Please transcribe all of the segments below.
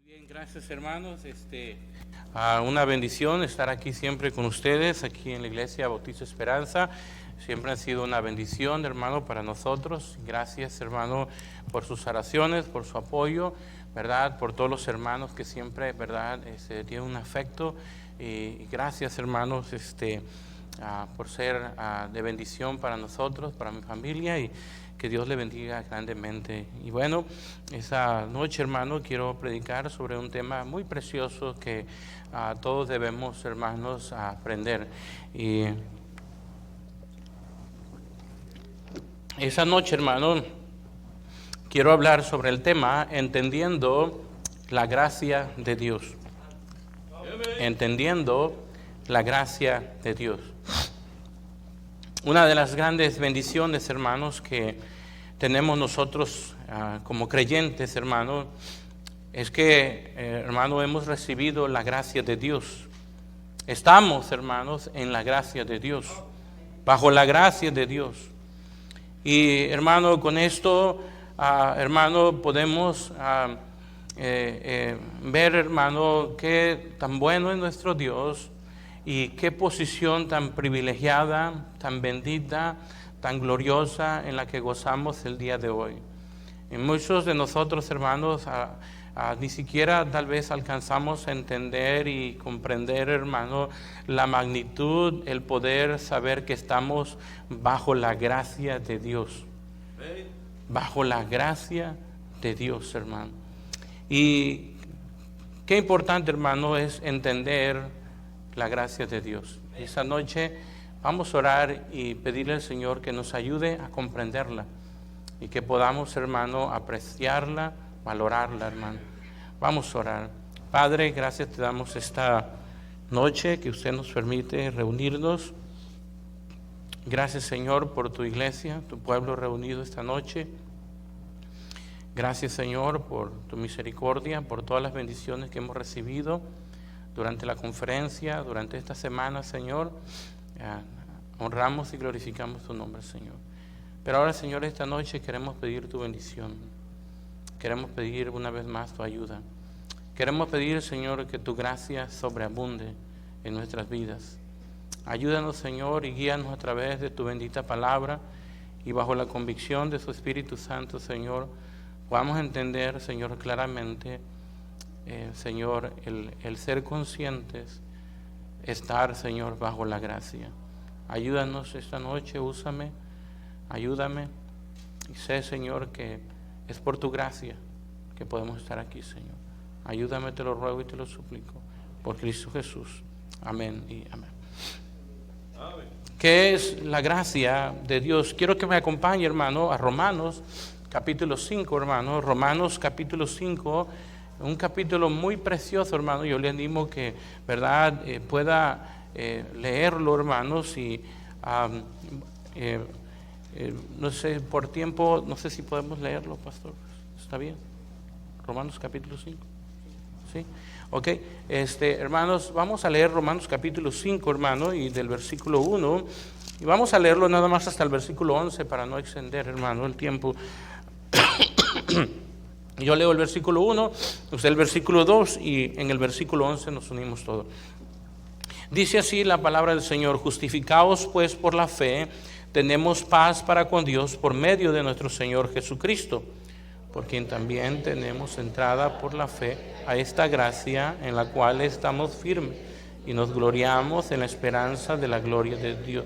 Bien, gracias hermanos. Una bendición estar aquí siempre con ustedes, aquí en la Iglesia Bautista Esperanza. Siempre ha sido una bendición, hermano, para nosotros. Gracias, hermano, por sus oraciones, por su apoyo, ¿verdad? Por todos los hermanos que siempre, ¿verdad? Tienen un afecto. Y gracias, hermanos, por ser de bendición para nosotros, para mi familia, y que Dios le bendiga grandemente. Y bueno, esa noche, hermano, quiero predicar sobre un tema muy precioso que todos debemos, hermanos, aprender. Y esa noche, hermano, quiero hablar sobre el tema entendiendo la gracia de Dios. Entendiendo la gracia de Dios. Una de las grandes bendiciones, hermanos, que tenemos nosotros como creyentes, hermanos, es que, hermano, hemos recibido la gracia de Dios. Estamos, hermanos, en la gracia de Dios, bajo la gracia de Dios. Y, hermano, con esto, hermano, podemos ver, hermano, qué tan bueno es nuestro Dios. Y qué posición tan privilegiada, tan bendita, tan gloriosa en la que gozamos el día de hoy. Y muchos de nosotros, hermanos, ni siquiera tal vez alcanzamos a entender y comprender, hermano, la magnitud, el poder saber que estamos bajo la gracia de Dios. Bajo la gracia de Dios, hermano. Y qué importante, hermano, es entender la gracia de Dios. Esa noche vamos a orar y pedirle al Señor que nos ayude a comprenderla y que podamos, hermano, apreciarla, valorarla, hermano. Vamos a orar. Padre, gracias te damos esta noche que usted nos permite reunirnos. Gracias, Señor, por tu iglesia, tu pueblo reunido esta noche. Gracias, Señor, por tu misericordia, por todas las bendiciones que hemos recibido durante la conferencia, durante esta semana, Señor. Honramos y glorificamos tu nombre, Señor. Pero ahora, Señor, esta noche queremos pedir tu bendición. Queremos pedir una vez más tu ayuda. Queremos pedir, Señor, que tu gracia sobreabunde en nuestras vidas. Ayúdanos, Señor, y guíanos a través de tu bendita palabra, y bajo la convicción de su Espíritu Santo, Señor, podamos entender, Señor, claramente, Señor, el ser conscientes, estar, Señor, bajo la gracia. Ayúdanos esta noche, úsame, ayúdame, y sé, Señor, que es por tu gracia que podemos estar aquí, Señor. Ayúdame, te lo ruego y te lo suplico, por Cristo Jesús. Amén y amén. ¿Qué es la gracia de Dios? Quiero que me acompañe, hermano, a Romanos capítulo 5, hermano. Romanos capítulo 5. Un capítulo muy precioso, hermano. Yo le animo que, ¿verdad?, pueda leerlo, hermanos. Y no sé, por tiempo, no sé si podemos leerlo, pastor. ¿Está bien? Romanos capítulo 5. ¿Sí? Ok. Hermanos, vamos a leer Romanos capítulo 5, hermano, y del versículo 1. Y vamos a leerlo nada más hasta el versículo 11 para no extender, hermano, el tiempo. Yo leo el versículo 1, usted el versículo 2, y en el versículo 11 nos unimos todos. Dice así la palabra del Señor: justificaos pues por la fe, tenemos paz para con Dios por medio de nuestro Señor Jesucristo, por quien también tenemos entrada por la fe a esta gracia en la cual estamos firmes y nos gloriamos en la esperanza de la gloria de Dios.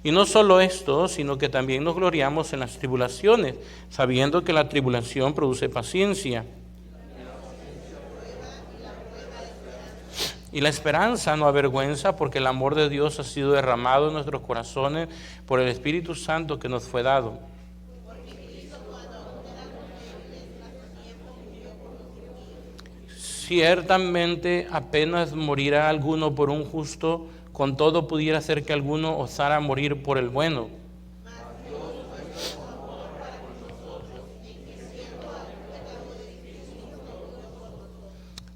Y no solo esto, sino que también nos gloriamos en las tribulaciones, sabiendo que la tribulación produce paciencia. Y la esperanza no avergüenza, porque el amor de Dios ha sido derramado en nuestros corazones por el Espíritu Santo que nos fue dado. Ciertamente apenas morirá alguno por un justo, con todo pudiera ser que alguno osara morir por el bueno.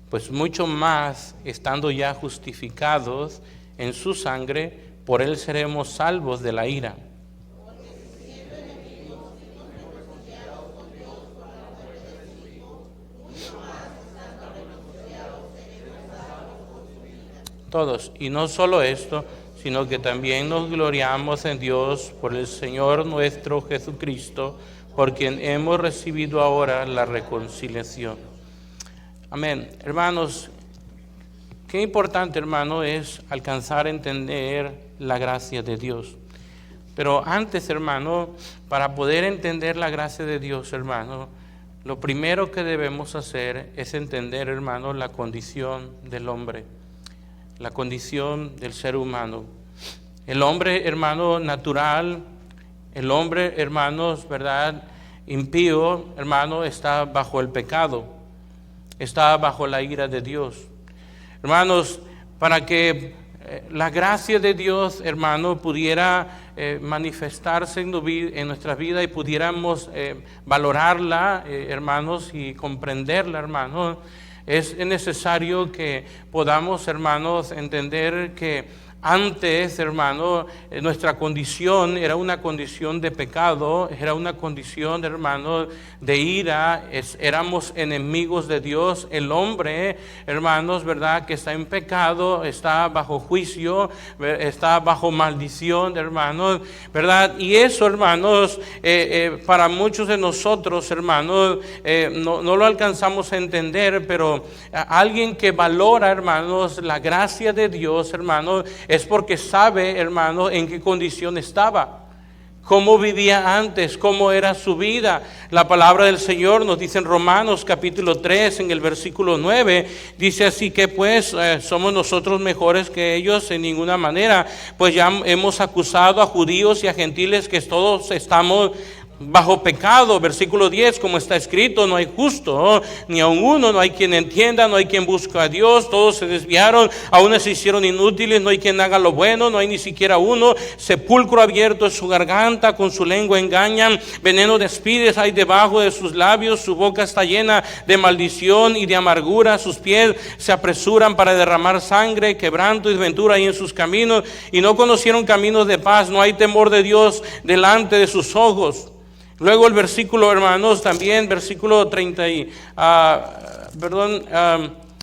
Pues mucho más, estando ya justificados en su sangre, por él seremos salvos de la ira. todos. Y no solo esto, sino que también nos gloriamos en Dios por el Señor nuestro Jesucristo, por quien hemos recibido ahora la reconciliación. Amén. Hermanos, qué importante, hermano, es alcanzar a entender la gracia de Dios. Pero antes, hermano, para poder entender la gracia de Dios, hermano, lo primero que debemos hacer es entender, hermano, la condición del hombre, la condición del ser humano. El hombre, hermano, natural, el hombre, hermanos, ¿verdad?, impío, hermano, está bajo el pecado, está bajo la ira de Dios. Hermanos, para que la gracia de Dios, hermano, pudiera manifestarse en nuestra vida y pudiéramos valorarla, hermanos, y comprenderla, hermanos, es necesario que podamos, hermanos, entender que antes, hermano, nuestra condición era una condición de pecado, era una condición, hermano, de ira, éramos enemigos de Dios. El hombre, hermanos, ¿verdad?, que está en pecado, está bajo juicio, está bajo maldición, hermanos, ¿verdad? Y eso, hermanos, para muchos de nosotros, hermanos, no lo alcanzamos a entender, pero alguien que valora, hermanos, la gracia de Dios, hermanos, es porque sabe, hermano, en qué condición estaba, cómo vivía antes, cómo era su vida. La palabra del Señor nos dice en Romanos capítulo 3, en el versículo 9, dice así que pues somos nosotros mejores que ellos en ninguna manera, pues ya hemos acusado a judíos y a gentiles que todos estamos bajo pecado. Versículo 10, como está escrito, no hay justo, ni aun uno, no hay quien entienda, no hay quien busque a Dios, todos se desviaron, aún se hicieron inútiles, no hay quien haga lo bueno, no hay ni siquiera uno, sepulcro abierto es su garganta, con su lengua engañan, veneno de espides hay debajo de sus labios, su boca está llena de maldición y de amargura, sus pies se apresuran para derramar sangre, quebranto y desventura hay en sus caminos, y no conocieron caminos de paz, no hay temor de Dios delante de sus ojos. Luego el versículo, hermanos, también versículo 30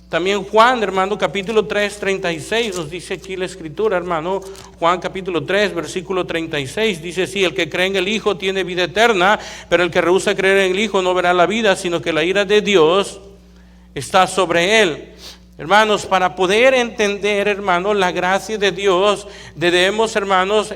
también Juan, hermano, capítulo 3, 36, nos dice aquí la escritura, hermano, Juan capítulo 3, versículo 36, dice, sí, el que cree en el Hijo tiene vida eterna, pero el que rehúsa creer en el Hijo no verá la vida, sino que la ira de Dios está sobre él. Hermanos, para poder entender, hermanos, la gracia de Dios, debemos, hermanos,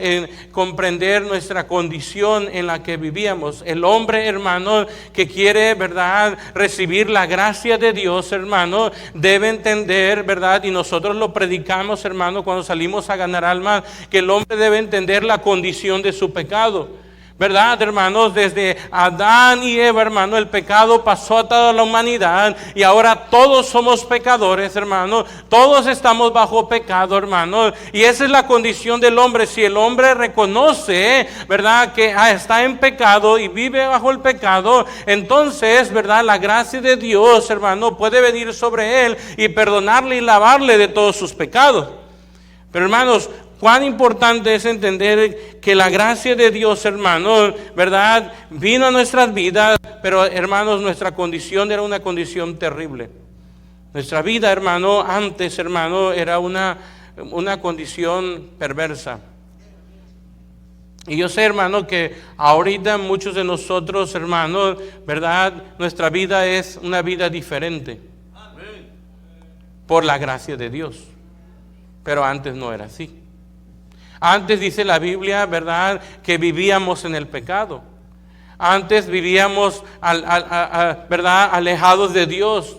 comprender nuestra condición en la que vivíamos. El hombre, hermano, que quiere, verdad, recibir la gracia de Dios, hermano, debe entender, verdad, y nosotros lo predicamos, hermano, cuando salimos a ganar almas, que el hombre debe entender la condición de su pecado. ¿Verdad, hermanos? Desde Adán y Eva, hermano, el pecado pasó a toda la humanidad y ahora todos somos pecadores, hermano. Todos estamos bajo pecado, hermano. Y esa es la condición del hombre. Si el hombre reconoce, ¿verdad?, que está en pecado y vive bajo el pecado, entonces, ¿verdad?, la gracia de Dios, hermano, puede venir sobre él y perdonarle y lavarle de todos sus pecados. Pero, hermanos, cuán importante es entender que la gracia de Dios, hermanos, ¿verdad?, vino a nuestras vidas, pero, hermanos, nuestra condición era una condición terrible. Nuestra vida, hermano, antes, hermano, era una condición perversa. Y yo sé, hermano, que ahorita muchos de nosotros, hermanos, ¿verdad?, nuestra vida es una vida diferente por la gracia de Dios. Pero antes no era así. Antes dice la Biblia, ¿verdad?, que vivíamos en el pecado. Antes vivíamos, ¿verdad?, alejados de Dios,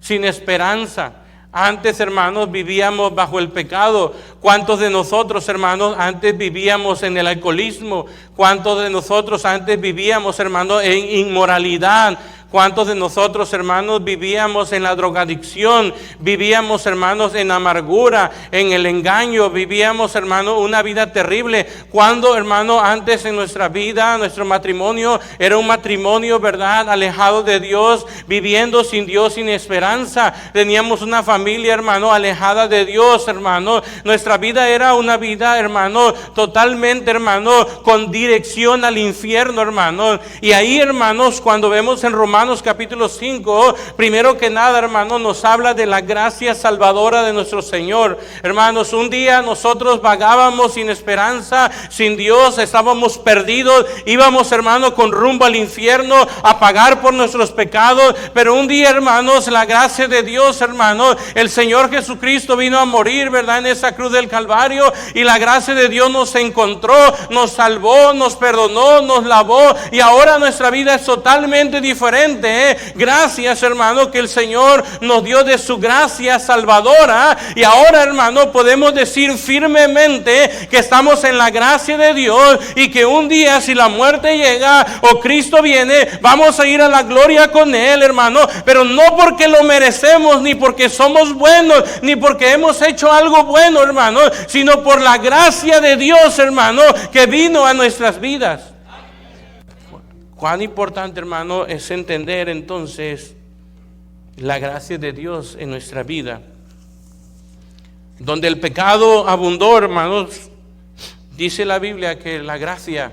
sin esperanza. Antes, hermanos, vivíamos bajo el pecado. ¿Cuántos de nosotros, hermanos, antes vivíamos en el alcoholismo? ¿Cuántos de nosotros antes vivíamos, hermanos, en inmoralidad? ¿Cuántos de nosotros, hermanos, vivíamos en la drogadicción? Vivíamos, hermanos, en amargura, en el engaño. Vivíamos, hermanos, una vida terrible. Cuando, hermanos, antes en nuestra vida, nuestro matrimonio era un matrimonio, ¿verdad?, alejado de Dios, viviendo sin Dios, sin esperanza. Teníamos una familia, hermano, alejada de Dios, hermano. Nuestra vida era una vida, hermano, totalmente, hermano, con dirección al infierno, hermano. Y ahí, hermanos, cuando vemos en Romanos Romanos capítulo 5, primero que nada, hermano, nos habla de la gracia salvadora de nuestro Señor. Hermanos, un día nosotros vagábamos sin esperanza, sin Dios, estábamos perdidos, íbamos, hermano, con rumbo al infierno a pagar por nuestros pecados. Pero un día, hermanos, la gracia de Dios, hermano, el Señor Jesucristo vino a morir, ¿verdad?, en esa cruz del Calvario, y la gracia de Dios nos encontró, nos salvó, nos perdonó, nos lavó, y ahora nuestra vida es totalmente diferente, ¿eh? Gracias, hermano, que el Señor nos dio de su gracia salvadora, y ahora, hermano, podemos decir firmemente que estamos en la gracia de Dios, y que un día, si la muerte llega o Cristo viene, vamos a ir a la gloria con Él, hermano, pero no porque lo merecemos, ni porque somos buenos, ni porque hemos hecho algo bueno, hermano, sino por la gracia de Dios, hermano, que vino a nuestras vidas. Cuán importante, hermano, es entender entonces la gracia de Dios en nuestra vida. Donde el pecado abundó, hermanos, dice la Biblia que la gracia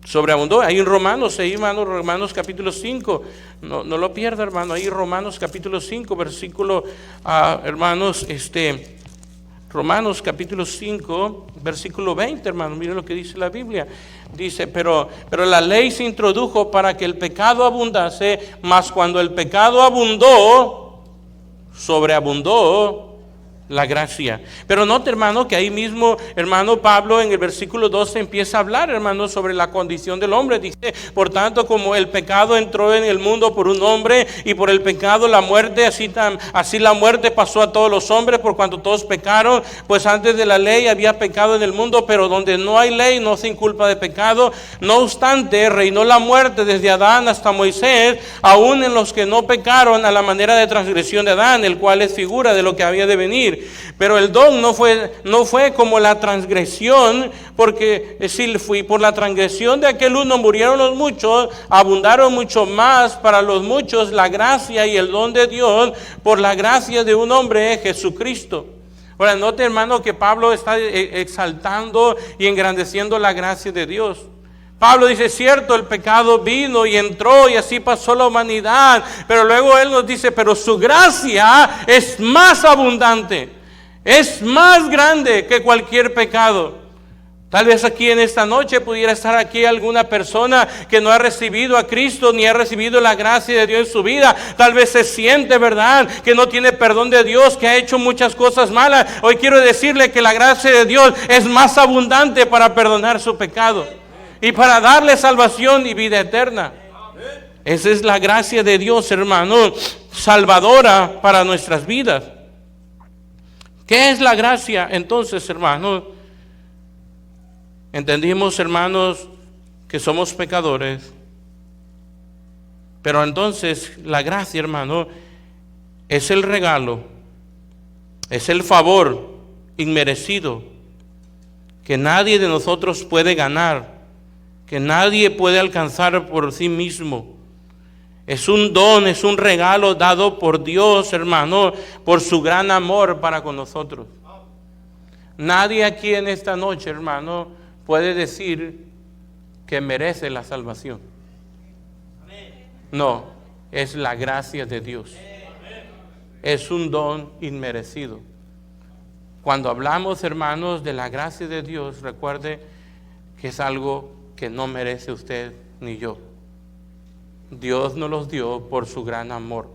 sobreabundó. Ahí en Romanos, hermano, Romanos capítulo 5, no lo pierda, hermano, ahí Romanos capítulo 5, versículo, hermanos, Romanos capítulo 5, versículo 20, hermano, miren lo que dice la Biblia. Dice, pero la ley se introdujo para que el pecado abundase, mas cuando el pecado abundó, sobreabundó la gracia. Pero note, hermano, que ahí mismo, hermano, Pablo en el versículo 12 empieza a hablar, hermano, sobre la condición del hombre. Dice, por tanto, como el pecado entró en el mundo por un hombre, y por el pecado la muerte, así la muerte pasó a todos los hombres, por cuanto todos pecaron. Pues antes de la ley había pecado en el mundo, pero donde no hay ley no se inculpa de pecado. No obstante, reinó la muerte desde Adán hasta Moisés, aún en los que no pecaron, a la manera de transgresión de Adán, el cual es figura de lo que había de venir. Pero el don no fue como la transgresión, porque si por la transgresión de aquel uno murieron los muchos, abundaron mucho más para los muchos la gracia y el don de Dios por la gracia de un hombre, Jesucristo. Ahora, note, hermano, que Pablo está exaltando y engrandeciendo la gracia de Dios. Pablo dice, cierto, el pecado vino y entró y así pasó la humanidad, pero luego él nos dice, pero su gracia es más abundante, es más grande que cualquier pecado. Tal vez aquí en esta noche pudiera estar aquí alguna persona que no ha recibido a Cristo ni ha recibido la gracia de Dios en su vida. Tal vez se siente, ¿verdad?, que no tiene perdón de Dios, que ha hecho muchas cosas malas. Hoy quiero decirle que la gracia de Dios es más abundante para perdonar su pecado y para darle salvación y vida eterna. Esa es la gracia de Dios, hermano, salvadora para nuestras vidas. ¿Qué es la gracia? Entonces, hermanos, entendimos, hermanos, que somos pecadores. Pero entonces la gracia, hermano, es el regalo, es el favor inmerecido que nadie de nosotros puede ganar, que nadie puede alcanzar por sí mismo. Es un don, es un regalo dado por Dios, hermano, por su gran amor para con nosotros. Nadie aquí en esta noche, hermano, puede decir que merece la salvación. No, es la gracia de Dios. Es un don inmerecido. Cuando hablamos, hermanos, de la gracia de Dios, recuerde que es algo que no merece usted ni yo. Dios nos los dio por su gran amor.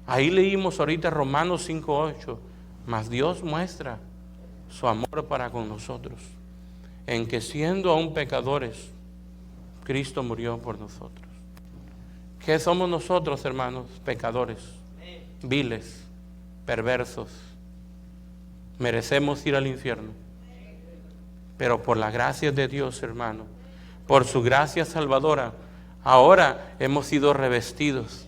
Ahí leímos ahorita Romanos 5:8. Mas Dios muestra su amor para con nosotros, en que siendo aún pecadores, Cristo murió por nosotros. ¿Qué somos nosotros, hermanos? Pecadores, viles, perversos. Merecemos ir al infierno. Pero por la gracia de Dios, hermano, por su gracia salvadora, ahora hemos sido revestidos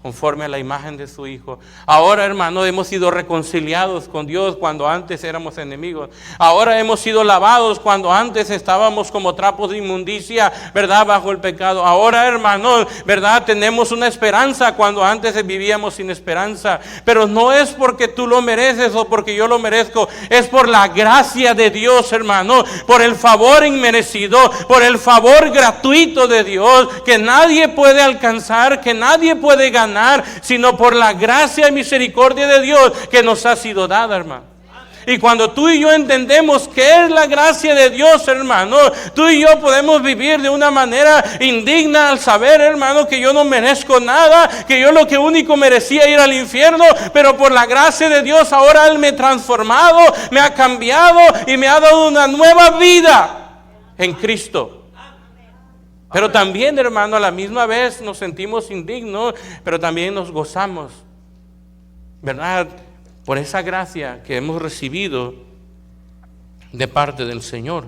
conforme a la imagen de su Hijo. Ahora, hermano, hemos sido reconciliados con Dios cuando antes éramos enemigos. Ahora hemos sido lavados cuando antes estábamos como trapos de inmundicia, ¿verdad? Bajo el pecado. Ahora, hermano, ¿verdad? Tenemos una esperanza cuando antes vivíamos sin esperanza. Pero no es porque tú lo mereces o porque yo lo merezco. Es por la gracia de Dios, hermano. Por el favor inmerecido, por el favor gratuito de Dios, que nadie puede alcanzar, que nadie puede ganar, sino por la gracia y misericordia de Dios que nos ha sido dada, hermano. Y cuando tú y yo entendemos qué es la gracia de Dios, hermano, tú y yo podemos vivir de una manera indigna al saber, hermano, que yo no merezco nada, que yo lo que único merecía ir al infierno, pero por la gracia de Dios ahora Él me ha transformado, me ha cambiado y me ha dado una nueva vida en Cristo. Pero también, hermano, a la misma vez nos sentimos indignos, pero también nos gozamos, ¿verdad? Por esa gracia que hemos recibido de parte del Señor.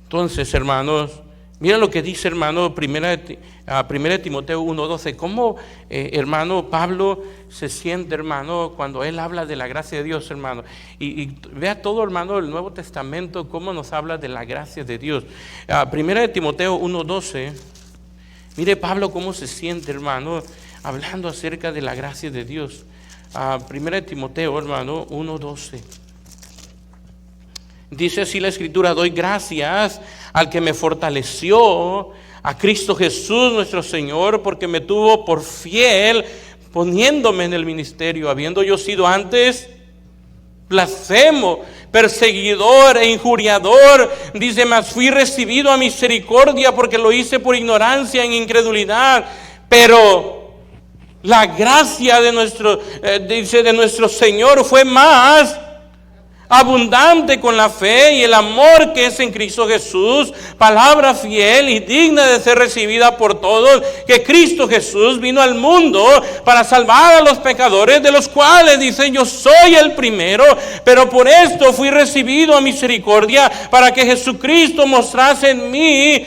Entonces, hermanos, mira lo que dice, hermano, primera de Timoteo 1:12. ¿Cómo, hermano, Pablo se siente, hermano, cuando él habla de la gracia de Dios, hermano? Y vea todo, hermano, el Nuevo Testamento, cómo nos habla de la gracia de Dios. Primera de Timoteo 1:12. Mire Pablo cómo se siente, hermano, hablando acerca de la gracia de Dios. Primera de Timoteo, hermano, 1:12. Dice así la Escritura: doy gracias al que me fortaleció, a Cristo Jesús nuestro Señor, porque me tuvo por fiel, poniéndome en el ministerio, habiendo yo sido antes blasfemo, perseguidor e injuriador. Dice: mas fui recibido a misericordia, porque lo hice por ignorancia en incredulidad. Pero la gracia de nuestro Señor fue más abundante con la fe y el amor que es en Cristo Jesús, palabra fiel y digna de ser recibida por todos, que Cristo Jesús vino al mundo para salvar a los pecadores, de los cuales dice: yo soy el primero, pero por esto fui recibido a misericordia, para que Jesucristo mostrase en mí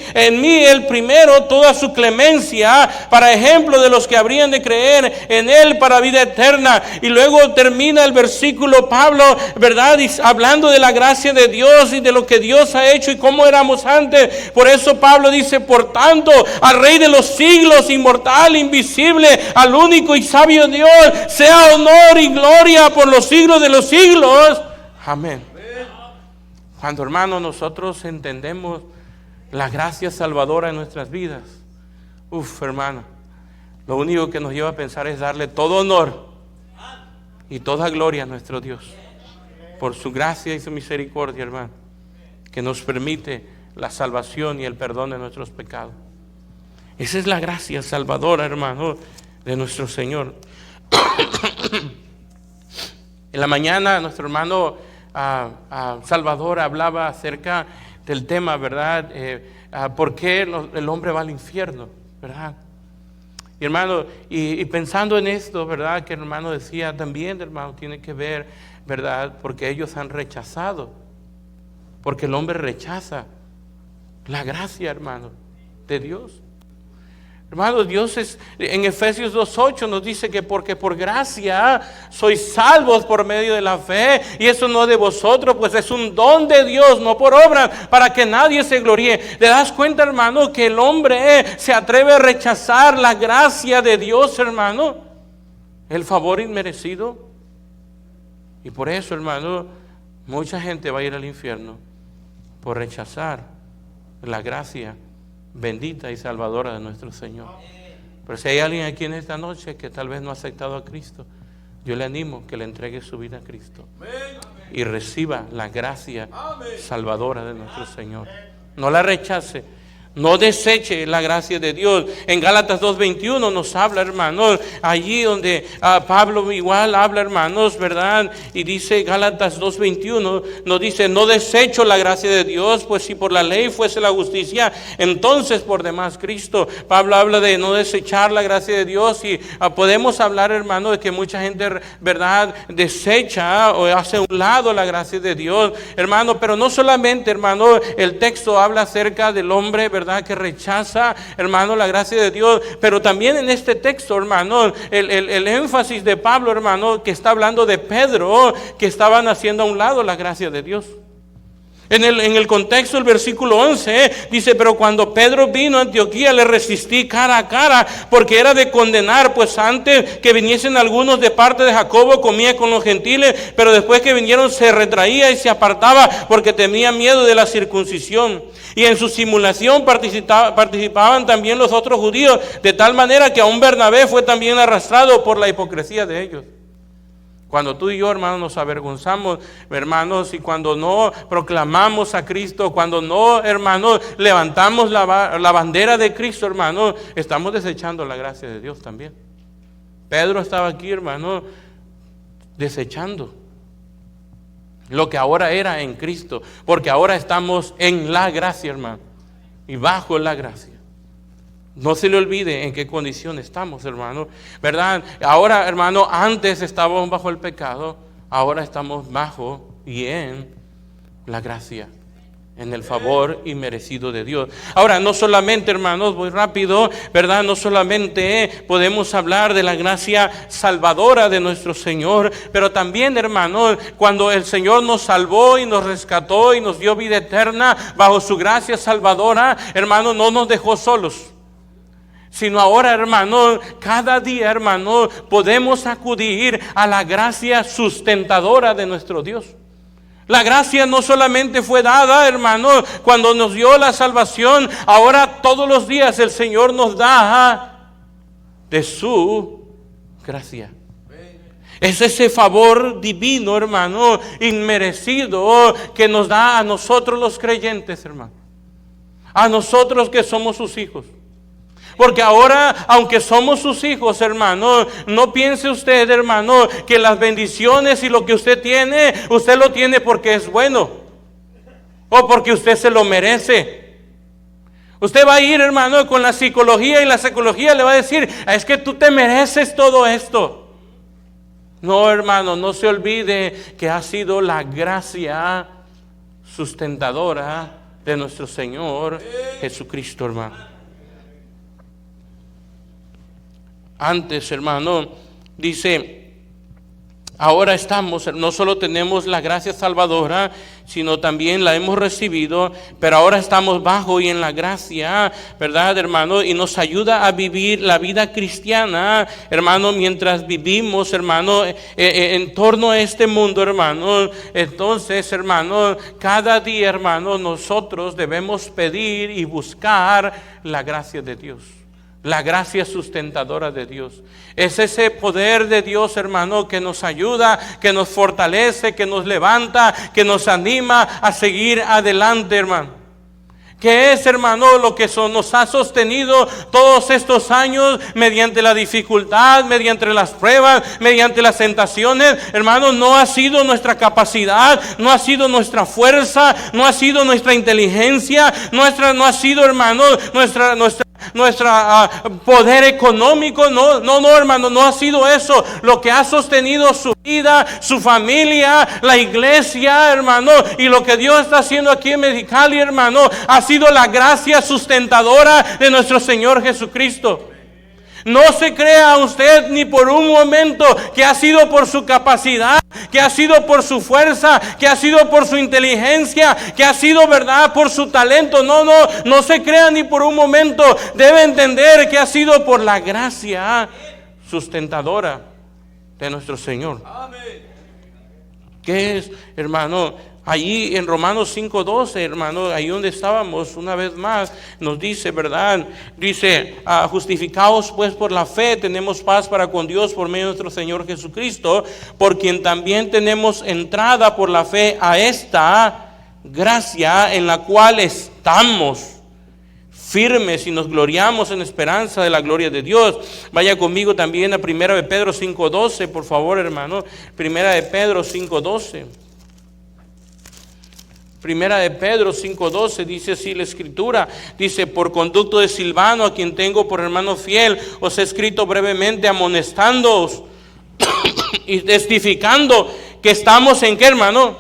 el primero toda su clemencia, para ejemplo de los que habrían de creer en Él para vida eterna. Y luego termina el versículo Pablo, ¿verdad?, hablando de la gracia de Dios y de lo que Dios ha hecho y cómo éramos antes. Por eso Pablo dice: por tanto, al Rey de los siglos, inmortal, invisible, al único y sabio Dios, sea honor y gloria por los siglos de los siglos. Amén. Cuando, hermanos, nosotros entendemos la gracia salvadora en nuestras vidas, hermano, lo único que nos lleva a pensar es darle todo honor y toda gloria a nuestro Dios, por su gracia y su misericordia, hermano, que nos permite la salvación y el perdón de nuestros pecados. Esa es la gracia salvadora, hermano, de nuestro Señor. En la mañana nuestro hermano Salvador hablaba acerca del tema, ¿verdad? ¿Por qué el hombre va al infierno? ¿Verdad? Y hermano, y pensando en esto, ¿verdad?, que el hermano decía también, hermano, tiene que ver, ¿verdad?, porque ellos han rechazado, porque el hombre rechaza la gracia, hermano, de Dios. Hermano, Dios en Efesios 2:8 nos dice que porque por gracia sois salvos por medio de la fe, y eso no de vosotros, pues es un don de Dios, no por obras, para que nadie se gloríe. ¿Te das cuenta, hermano, que el hombre se atreve a rechazar la gracia de Dios, hermano? El favor inmerecido. Y por eso, hermano, mucha gente va a ir al infierno por rechazar la gracia bendita y salvadora de nuestro Señor. Pero si hay alguien aquí en esta noche que tal vez no ha aceptado a Cristo, yo le animo que le entregue su vida a Cristo y reciba la gracia salvadora de nuestro Señor. No la rechace, no deseche la gracia de Dios. En Gálatas 2:21 nos habla, hermanos, allí donde Pablo igual habla, hermanos, ¿verdad? Y dice Gálatas 2:21, nos dice: no desecho la gracia de Dios, pues si por la ley fuese la justicia, entonces por demás Cristo. Pablo habla de no desechar la gracia de Dios, y podemos hablar, hermano, de que mucha gente, ¿verdad?, desecha o hace a un lado la gracia de Dios, hermano. Pero no solamente, hermano, el texto habla acerca del hombre, ¿verdad?, ¿verdad?, que rechaza, hermano, la gracia de Dios. Pero también en este texto, hermano, el énfasis de Pablo, hermano, que está hablando de Pedro, que estaban haciendo a un lado la gracia de Dios. En el contexto, el versículo 11 dice: pero cuando Pedro vino a Antioquía, le resistí cara a cara, porque era de condenar, pues antes que viniesen algunos de parte de Jacobo, comía con los gentiles, pero después que vinieron se retraía y se apartaba, porque tenía miedo de la circuncisión. Y en su simulación participaban también los otros judíos, de tal manera que aún Bernabé fue también arrastrado por la hipocresía de ellos. Cuando tú y yo, hermanos, nos avergonzamos, hermanos, y cuando no proclamamos a Cristo, cuando no, hermanos, levantamos la bandera de Cristo, hermanos, estamos desechando la gracia de Dios también. Pedro estaba aquí, hermano, desechando lo que ahora era en Cristo, porque ahora estamos en la gracia, hermano, y bajo la gracia. No se le olvide en qué condición estamos, hermano, ¿verdad? Ahora, hermano, antes estábamos bajo el pecado, ahora estamos bajo y en la gracia, en el favor inmerecido de Dios. Ahora, no solamente, hermanos, voy rápido, ¿verdad? No solamente podemos hablar de la gracia salvadora de nuestro Señor, pero también, hermanos, cuando el Señor nos salvó y nos rescató y nos dio vida eterna bajo su gracia salvadora, hermanos, no nos dejó solos. Sino ahora, hermano, cada día, hermano, podemos acudir a la gracia sustentadora de nuestro Dios. La gracia no solamente fue dada, hermano, cuando nos dio la salvación, ahora todos los días el Señor nos da de su gracia. Es ese favor divino, hermano, inmerecido, que nos da a nosotros los creyentes, hermano. A nosotros que somos sus hijos. Porque ahora, aunque somos sus hijos, hermano, no piense usted, hermano, que las bendiciones y lo que usted lo tiene porque es bueno. O porque usted se lo merece. Usted va a ir, hermano, con la psicología, y la psicología le va a decir: es que tú te mereces todo esto. No, hermano, no se olvide que ha sido la gracia sustentadora de nuestro Señor Jesucristo, hermano. Antes, hermano, dice, ahora estamos, no solo tenemos la gracia salvadora, sino también la hemos recibido, pero ahora estamos bajo y en la gracia, ¿verdad, hermano? Y nos ayuda a vivir la vida cristiana, hermano, mientras vivimos, hermano, en torno a este mundo, hermano. Entonces, hermano, cada día, hermano, nosotros debemos pedir y buscar la gracia de Dios. La gracia sustentadora de Dios. Es ese poder de Dios, hermano, que nos ayuda, que nos fortalece, que nos levanta, que nos anima a seguir adelante, hermano. Que es, hermano, lo que nos ha sostenido todos estos años mediante la dificultad, mediante las pruebas, mediante las tentaciones. Hermano, no ha sido nuestra capacidad, no ha sido nuestra fuerza, no ha sido nuestra inteligencia, no ha sido, hermano, nuestra poder económico. No, hermano, no ha sido eso lo que ha sostenido su vida, su familia, la iglesia, hermano, y lo que Dios está haciendo aquí en Mexicali, hermano, ha sido la gracia sustentadora de nuestro Señor Jesucristo. No se crea usted ni por un momento que ha sido por su capacidad, que ha sido por su fuerza, que ha sido por su inteligencia, que ha sido, verdad, por su talento. No se crea ni por un momento. Debe entender que ha sido por la gracia sustentadora de nuestro Señor. ¿Qué es, hermano? Allí en Romanos 5:12, hermano, ahí donde estábamos una vez más, nos dice, ¿verdad? Dice, justificados pues por la fe, tenemos paz para con Dios por medio de nuestro Señor Jesucristo, por quien también tenemos entrada por la fe a esta gracia en la cual estamos firmes y nos gloriamos en esperanza de la gloria de Dios. Vaya conmigo también a 1 de Pedro 5:12, por favor, hermano. 1 de Pedro 5:12. 1 de Pedro 5:12 dice así la Escritura, dice: por conducto de Silvano, a quien tengo por hermano fiel, os he escrito brevemente amonestándoos y testificando que estamos en ¿qué, hermano?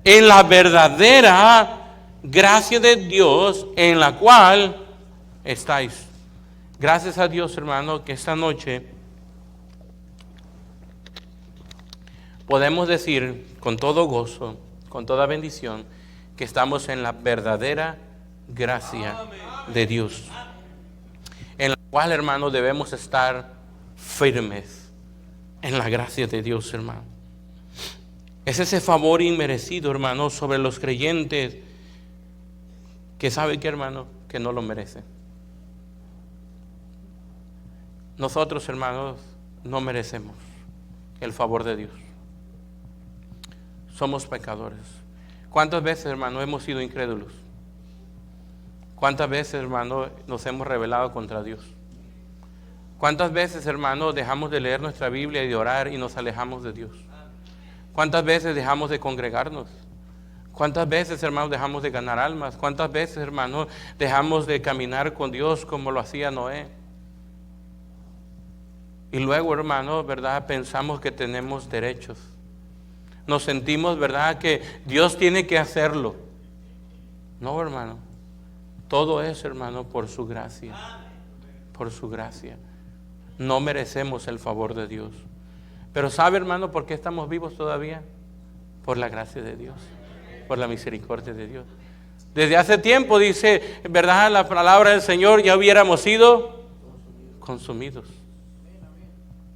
En la verdadera gracia de Dios en la cual estáis. Gracias a Dios, hermano, que esta noche podemos decir con todo gozo, con toda bendición, que estamos en la verdadera gracia de Dios, en la cual, hermano, debemos estar firmes en la gracia de Dios, hermano. Es ese favor inmerecido, hermano, sobre los creyentes que saben que, hermano, que no lo merecen. Nosotros, hermanos, no merecemos el favor de Dios. Somos pecadores. ¿Cuántas veces, hermano, hemos sido incrédulos? ¿Cuántas veces, hermano, nos hemos rebelado contra Dios? ¿Cuántas veces, hermano, dejamos de leer nuestra Biblia y de orar y nos alejamos de Dios? ¿Cuántas veces dejamos de congregarnos? ¿Cuántas veces, hermanos, dejamos de ganar almas? ¿Cuántas veces, hermanos, dejamos de caminar con Dios como lo hacía Noé? Y luego, hermanos, ¿verdad? Pensamos que tenemos derechos. Nos sentimos, ¿verdad?, que Dios tiene que hacerlo. No, hermano. Todo es, hermano, por su gracia. Por su gracia. No merecemos el favor de Dios. Pero ¿sabe, hermano, por qué estamos vivos todavía? Por la gracia de Dios, por la misericordia de Dios. Desde hace tiempo, dice, ¿verdad?, la palabra del Señor, ya hubiéramos sido consumidos.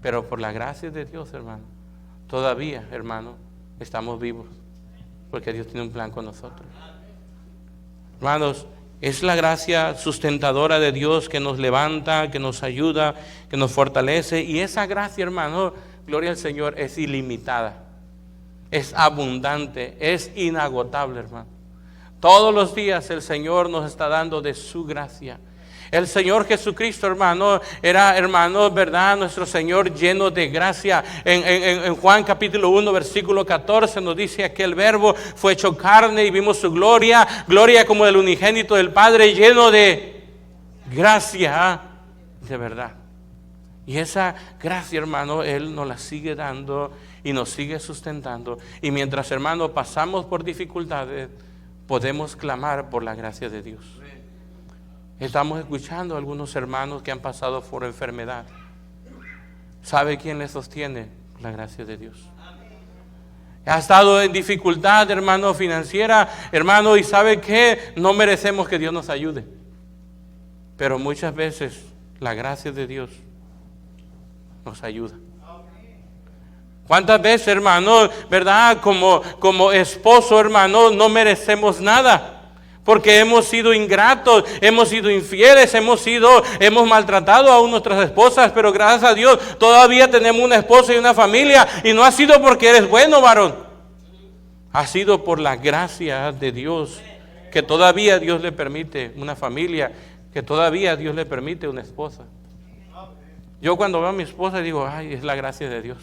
Pero por la gracia de Dios, hermano, todavía, hermano, estamos vivos, porque Dios tiene un plan con nosotros. Hermanos, es la gracia sustentadora de Dios que nos levanta, que nos ayuda, que nos fortalece. Y esa gracia, hermano, gloria al Señor, es ilimitada, es abundante, es inagotable, hermano. Todos los días el Señor nos está dando de su gracia. El Señor Jesucristo, hermano, era, hermano, ¿verdad?, nuestro Señor lleno de gracia. En Juan capítulo 1, versículo 14 nos dice: aquel verbo fue hecho carne y vimos su gloria, gloria como del unigénito del Padre, lleno de gracia de verdad. Y esa gracia, hermano, Él nos la sigue dando y nos sigue sustentando. Y mientras, hermano, pasamos por dificultades, podemos clamar por la gracia de Dios. Estamos escuchando a algunos hermanos que han pasado por enfermedad. ¿Sabe quién les sostiene? La gracia de Dios. Ha estado en dificultad, hermano, financiera, hermano, y ¿sabe qué? No merecemos que Dios nos ayude. Pero muchas veces la gracia de Dios nos ayuda. ¿Cuántas veces, hermano, verdad, como esposo, hermano, no merecemos nada? Porque hemos sido ingratos, hemos sido infieles, hemos maltratado a nuestras esposas, pero gracias a Dios todavía tenemos una esposa y una familia, y no ha sido porque eres bueno, varón. Ha sido por la gracia de Dios, que todavía Dios le permite una familia, que todavía Dios le permite una esposa. Yo cuando veo a mi esposa digo, ay, es la gracia de Dios.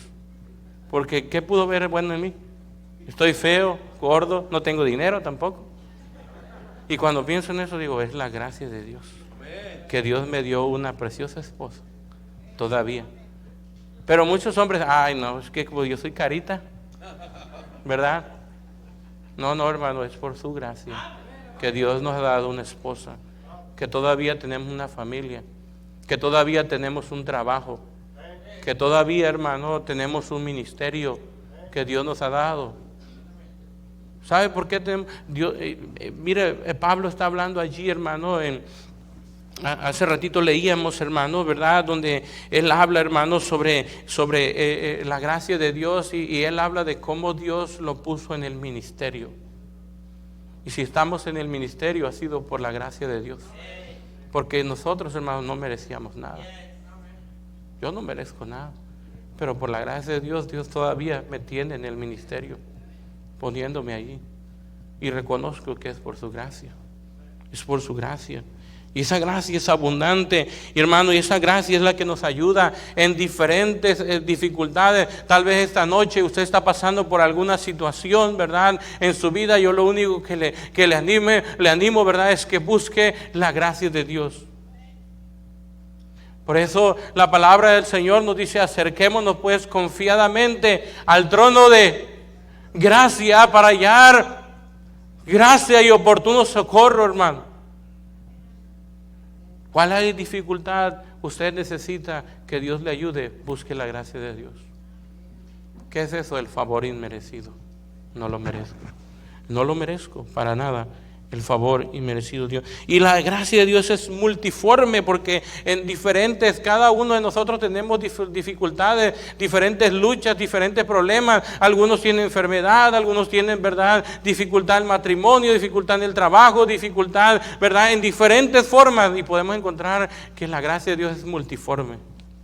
Porque ¿qué pudo ver bueno en mí? Estoy feo, gordo, no tengo dinero tampoco. Y cuando pienso en eso digo, es la gracia de Dios, que Dios me dio una preciosa esposa, todavía. Pero muchos hombres, ay no, es que como yo soy carita, ¿verdad? No, hermano, es por su gracia, que Dios nos ha dado una esposa, que todavía tenemos una familia, que todavía tenemos un trabajo, que todavía, hermano, tenemos un ministerio que Dios nos ha dado. ¿Sabe por qué Dios? Mire, Pablo está hablando allí, hermano, hace ratito leíamos, hermano, ¿verdad? Donde él habla, hermano, sobre la gracia de Dios, y él habla de cómo Dios lo puso en el ministerio. Y si estamos en el ministerio ha sido por la gracia de Dios. Porque nosotros, hermanos, no merecíamos nada. Yo no merezco nada. Pero por la gracia de Dios, Dios todavía me tiene en el ministerio, poniéndome allí, y reconozco que es por su gracia, es por su gracia, y esa gracia es abundante, hermano, y esa gracia es la que nos ayuda en diferentes dificultades. Tal vez esta noche usted está pasando por alguna situación, ¿verdad?, en su vida. Yo lo único que le animo, ¿verdad?, es que busque la gracia de Dios. Por eso la palabra del Señor nos dice: acerquémonos pues confiadamente al trono de gracia para hallar Gracia y oportuno socorro, hermano. ¿Cuál hay dificultad? Usted necesita que Dios le ayude. Busque la gracia de Dios. ¿Qué es eso? El favor inmerecido. No lo merezco. No lo merezco para nada. El favor inmerecido de Dios. Y la gracia de Dios es multiforme, porque en diferentes, cada uno de nosotros tenemos dificultades, diferentes luchas, diferentes problemas. Algunos tienen enfermedad, algunos tienen, ¿verdad?, dificultad en el matrimonio, dificultad en el trabajo, dificultad, ¿verdad?, en diferentes formas. Y podemos encontrar que la gracia de Dios es multiforme.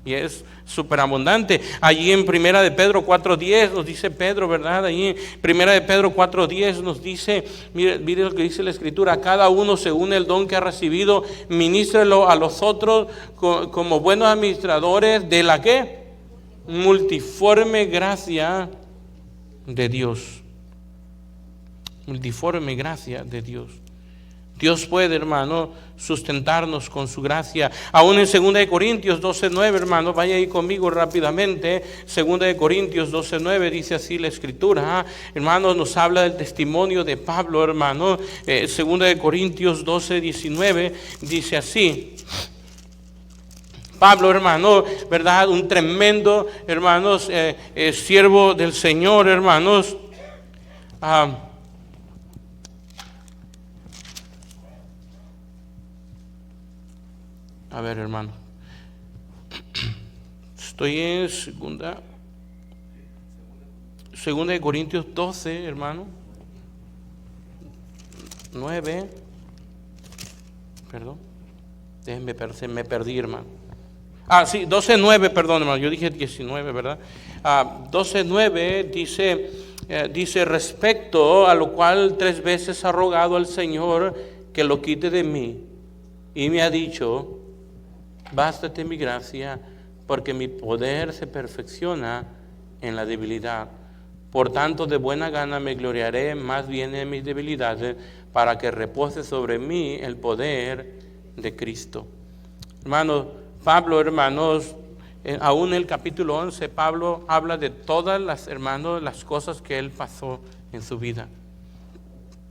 Y es superabundante. Allí en Primera de Pedro 4:10 nos dice Pedro, ¿verdad? Allí en Primera de Pedro 4:10 nos dice, mire lo que dice la Escritura: cada uno según el don que ha recibido, ministrelo a los otros como buenos administradores de la ¿qué? Multiforme gracia de Dios. Multiforme gracia de Dios. Dios puede, hermano, sustentarnos con su gracia. Aún en 2 Corintios 12:9, hermano, vaya ahí conmigo rápidamente. 2 Corintios 12:9 dice así la Escritura. Hermano, nos habla del testimonio de Pablo, hermano. 2 Corintios 12:19 dice así. Pablo, hermano, ¿verdad? Un tremendo, hermanos, siervo del Señor, hermanos. A ver, hermano. Estoy en segunda de Corintios 12, hermano. 9. Perdón. Me perdí, hermano. Sí, 12:9, perdón, hermano. Yo dije 19, ¿verdad? 12:9 dice: respecto a lo cual 3 veces ha rogado al Señor que lo quite de mí. Y me ha dicho: bástate mi gracia, porque mi poder se perfecciona en la debilidad. Por tanto, de buena gana me gloriaré más bien en mis debilidades, para que repose sobre mí el poder de Cristo. Hermanos, Pablo, hermanos, aún en el capítulo 11, Pablo habla de todas las, hermanos, las cosas que él pasó en su vida.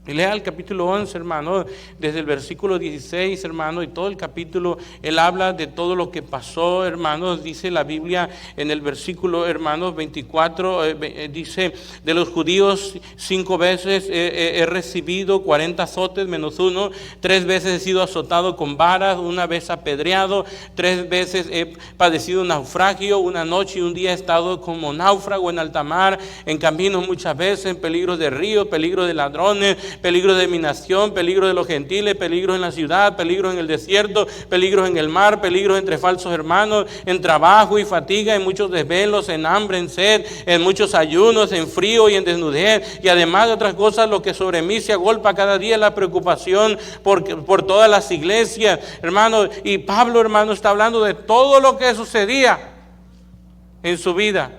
Y lea el capítulo 11, hermano, desde el versículo 16, hermano, y todo el capítulo, él habla de todo lo que pasó, hermanos. Dice la Biblia en el versículo, hermanos, 24, dice: de los judíos 5 veces he recibido 40 azotes menos 1, 3 veces he sido azotado con varas, 1 vez apedreado, 3 veces he padecido un naufragio, 1 noche y 1 día he estado como náufrago en alta mar, en caminos muchas veces, en peligro de río, peligro de ladrones, peligro de mi nación, peligro de los gentiles, peligro en la ciudad, peligro en el desierto, peligro en el mar, peligro entre falsos hermanos, en trabajo y fatiga, en muchos desvelos, en hambre, en sed, en muchos ayunos, en frío y en desnudez, y además de otras cosas, lo que sobre mí se agolpa cada día la preocupación por todas las iglesias, hermano. Y Pablo, hermano, está hablando de todo lo que sucedía en su vida.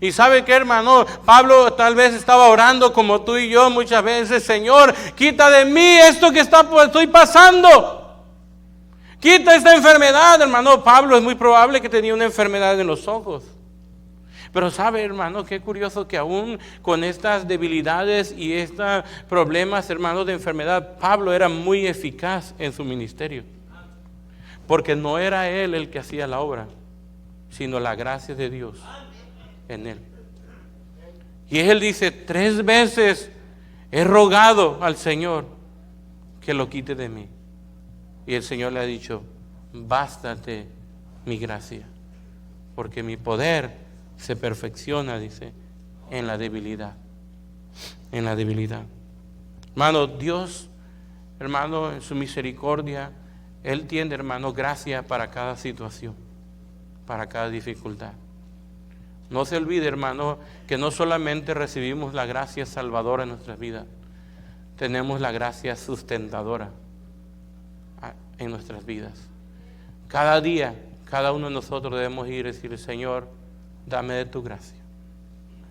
Y ¿sabe qué, hermano? Pablo tal vez estaba orando como tú y yo muchas veces: Señor, quita de mí esto que estoy pasando. Quita esta enfermedad, hermano. Pablo es muy probable que tenía una enfermedad en los ojos. Pero sabe, hermano, qué curioso que aún con estas debilidades y estos problemas, hermano, de enfermedad, Pablo era muy eficaz en su ministerio. Porque no era él el que hacía la obra, sino la gracia de Dios en él. Y él dice: 3 veces he rogado al Señor que lo quite de mí. Y el Señor le ha dicho: bástate mi gracia, porque mi poder se perfecciona, dice, en la debilidad. En la debilidad. Hermano, Dios, hermano, en su misericordia, Él tiene, hermano, gracia para cada situación, para cada dificultad. No se olvide, hermano, que no solamente recibimos la gracia salvadora en nuestras vidas, tenemos la gracia sustentadora en nuestras vidas. Cada día, cada uno de nosotros debemos ir y decirle: Señor, dame de tu gracia.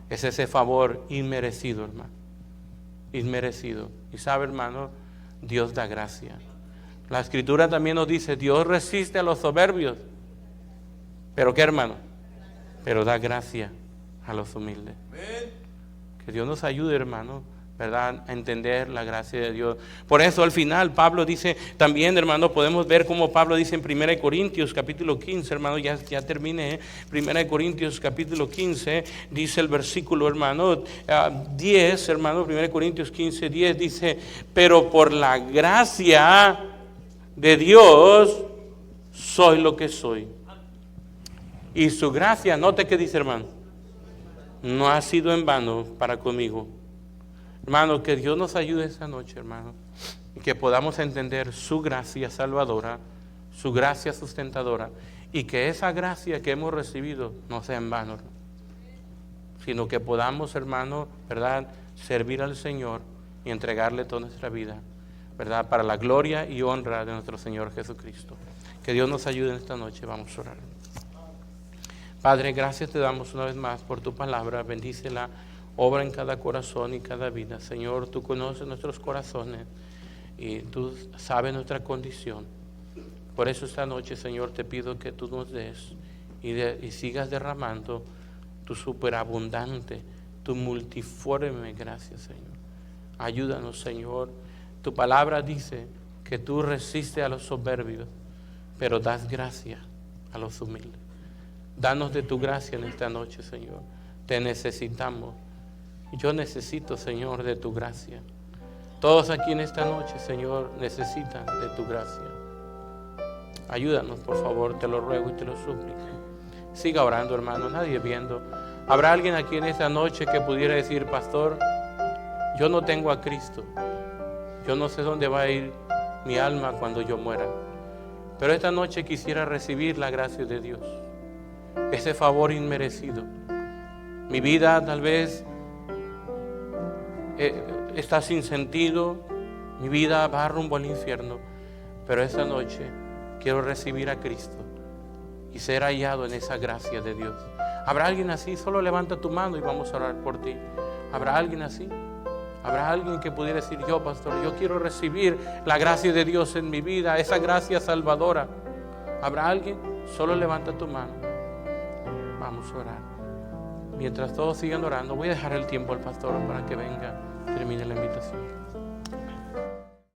Es ese favor inmerecido, hermano, inmerecido. Y sabe, hermano, Dios da gracia. La Escritura también nos dice: Dios resiste a los soberbios. ¿Pero qué, hermano? Pero da gracia a los humildes. Que Dios nos ayude, hermano, ¿verdad?, a entender la gracia de Dios. Por eso al final Pablo dice, también, hermano, podemos ver como Pablo dice en 1 Corintios capítulo 15, hermano, ya terminé. 1 Corintios capítulo 15, dice el versículo, hermano, 10, hermano, 1 Corintios 15, 10, dice, pero por la gracia de Dios soy lo que soy. Y su gracia, note que dice, hermano, no ha sido en vano para conmigo. Hermano, que Dios nos ayude esta noche, hermano, y que podamos entender su gracia salvadora, su gracia sustentadora, y que esa gracia que hemos recibido no sea en vano, sino que podamos, hermano, ¿verdad?, servir al Señor y entregarle toda nuestra vida, ¿verdad?, para la gloria y honra de nuestro Señor Jesucristo. Que Dios nos ayude en esta noche. Vamos a orar. Padre, gracias te damos una vez más por tu palabra. Bendícela, obra en cada corazón y cada vida. Señor, tú conoces nuestros corazones y tú sabes nuestra condición. Por eso esta noche, Señor, te pido que tú nos des y sigas derramando tu superabundante, tu multiforme gracia, Señor. Ayúdanos, Señor. Tu palabra dice que tú resistes a los soberbios, pero das gracia a los humildes. Danos de tu gracia en esta noche, Señor. Te necesitamos. Yo necesito, Señor, de tu gracia. Todos aquí en esta noche, Señor, necesitan de tu gracia. Ayúdanos, por favor, te lo ruego y te lo suplico. Siga orando, hermano, nadie viendo. ¿Habrá alguien aquí en esta noche que pudiera decir, pastor, yo no tengo a Cristo? Yo no sé dónde va a ir mi alma cuando yo muera. Pero esta noche quisiera recibir la gracia de Dios, ese favor inmerecido. Mi vida tal vez está sin sentido, mi vida va rumbo al infierno, pero esta noche quiero recibir a Cristo y ser hallado en esa gracia de Dios. ¿Habrá alguien así? Solo levanta tu mano y vamos a orar por ti. ¿Habrá alguien así? ¿Habrá alguien que pudiera decir, yo, pastor, yo quiero recibir la gracia de Dios en mi vida, esa gracia salvadora? ¿Habrá alguien? Solo levanta tu mano. Vamos a orar. Mientras todos siguen orando, voy a dejar el tiempo al pastor para que venga, termine la invitación.